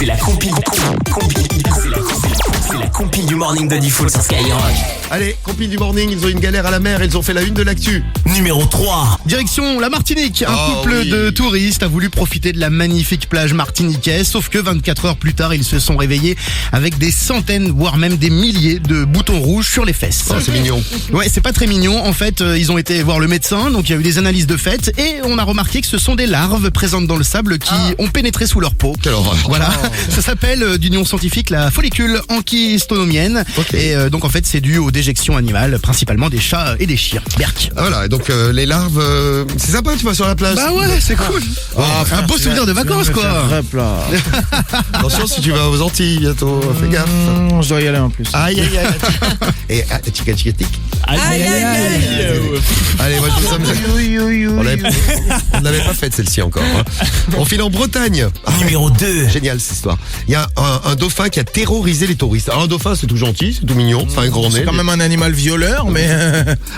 C'est la compile du morning de Diffoul sur Skyrock. Allez, compil du morning, ils ont une galère à la mer, ils ont fait la une de l'actu. Numéro 3. Direction la Martinique. Un Oh, couple oui. de touristes a voulu profiter de la magnifique plage martiniquaise, sauf que 24 heures plus tard, ils se sont réveillés avec des centaines, voire même des milliers de boutons rouges sur les fesses. Oh, c'est mignon. Ouais, c'est pas très mignon. En fait, ils ont été voir le médecin, donc il y a eu des analyses de fait, et on a remarqué que ce sont des larves présentes dans le sable qui ont pénétré sous leur peau. Quelle horreur. Voilà, ça s'appelle d'union scientifique la follicule ankystonomienne. Ok. Et donc en fait, c'est dû aux déjections animales, principalement des chats et des chiens. Berk. Ah, voilà, donc les larves, c'est sympa, tu vas sur la plage. Bah ouais, c'est cool. Un beau souvenir de vacances, quoi. Attention si tu vas aux Antilles bientôt, fais gaffe. Je dois y aller en plus. Aïe aïe aïe. Et tic tic tic. Aïe. Allez, moi je ça on l'avait pas faite celle-ci encore. Hein. On file en Bretagne. Ah, Numéro 2. génial cette histoire. Il y a un dauphin qui a terrorisé les touristes. Alors un dauphin c'est tout gentil, c'est tout mignon, c'est un grand nez. C'est quand même un animal violeur, mais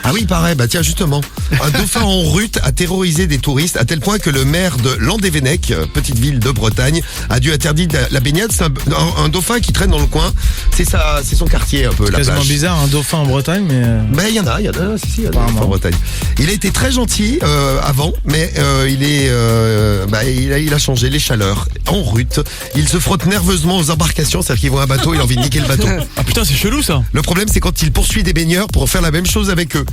Ah oui, pareil, bah tiens justement, un dauphin en rut a terrorisé des touristes à tel point que le maire de Landévennec, petite ville de Bretagne, a dû interdire la baignade. C'est un dauphin qui traîne dans le coin, c'est son quartier un peu, la quasiment plage. bizarre, un dauphin en Bretagne, mais Ben il y en a, si, il y en a Apparemment. en Bretagne. Il a été très gentil avant, mais il a changé les chaleurs en rut. Il se frotte nerveusement aux embarcations, c'est-à-dire qu'il voit un bateau, il a envie de niquer le bateau. Ah putain, c'est chelou ça. Le problème, c'est quand il poursuit des baigneurs pour faire la même chose avec eux.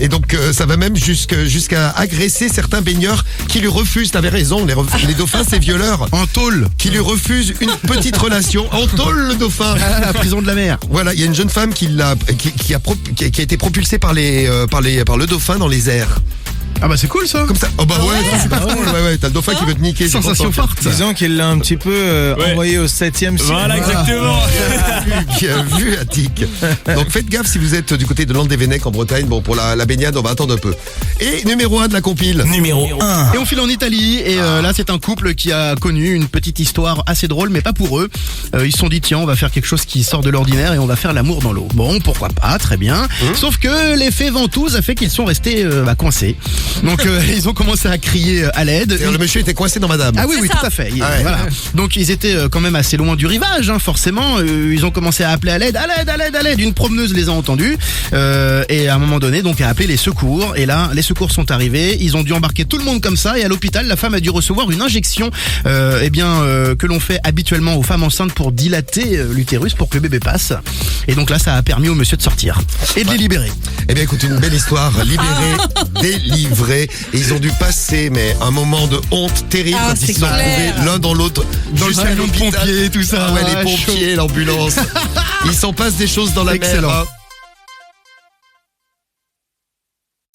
Et donc, ça va même jusqu'à agresser certains baigneurs qui lui refusent. T'avais raison, les dauphins, c'est violeurs. En tôle. Qui lui refusent une petite relation. En tôle, le dauphin. À la prison de la mer. Voilà, il y a une jeune femme qui a été propulsée par le dauphin dans les airs. Ah bah c'est cool ça. Comme ça. Oh bah ouais, c'est super cool. Ouais, t'as le dauphin qui veut te niquer. c'est Sensation content. forte. disons qu'il l'a un petit peu Ouais. envoyé au 7e ciel. Voilà, exactement. Bien vu, Attic. Donc faites gaffe si vous êtes du côté de Landévennec en Bretagne. Bon, pour la baignade, on va attendre un peu. Et numéro 1 de la compile. Numéro 1. Et on file en Italie et là c'est un couple qui a connu une petite histoire assez drôle mais pas pour eux. Ils se sont dit tiens on va faire quelque chose qui sort de l'ordinaire et on va faire l'amour dans l'eau. Bon pourquoi pas, très bien. Sauf que l'effet ventouse a fait qu'ils sont restés coincés. Donc ils ont commencé à crier à l'aide. C'est-à-dire, le monsieur était coincé dans madame. Ah oui, tout à fait. Ah ouais. Voilà. Donc ils étaient quand même assez loin du rivage, hein, forcément. Ils ont commencé à appeler à l'aide. Une promeneuse les a entendus et à un moment donné, donc a appelé les secours. Et là, les secours sont arrivés. Ils ont dû embarquer tout le monde comme ça. Et à l'hôpital, la femme a dû recevoir une injection, que l'on fait habituellement aux femmes enceintes pour dilater l'utérus pour que le bébé passe. Et donc là, ça a permis au monsieur de sortir et de les libérer. Eh bien, écoute, une belle histoire. Libéré, délivré. Et ils ont dû passer, mais un moment de honte terrible Ah, quand ils c'est se sont clair. retrouvés l'un dans l'autre. Dans le jusqu'à camion de l'hôpital. pompiers, tout ça. Ah ouais, les Ah, pompiers, l'ambulance. Il s'en passe des choses dans la Excellent. mer. Hein.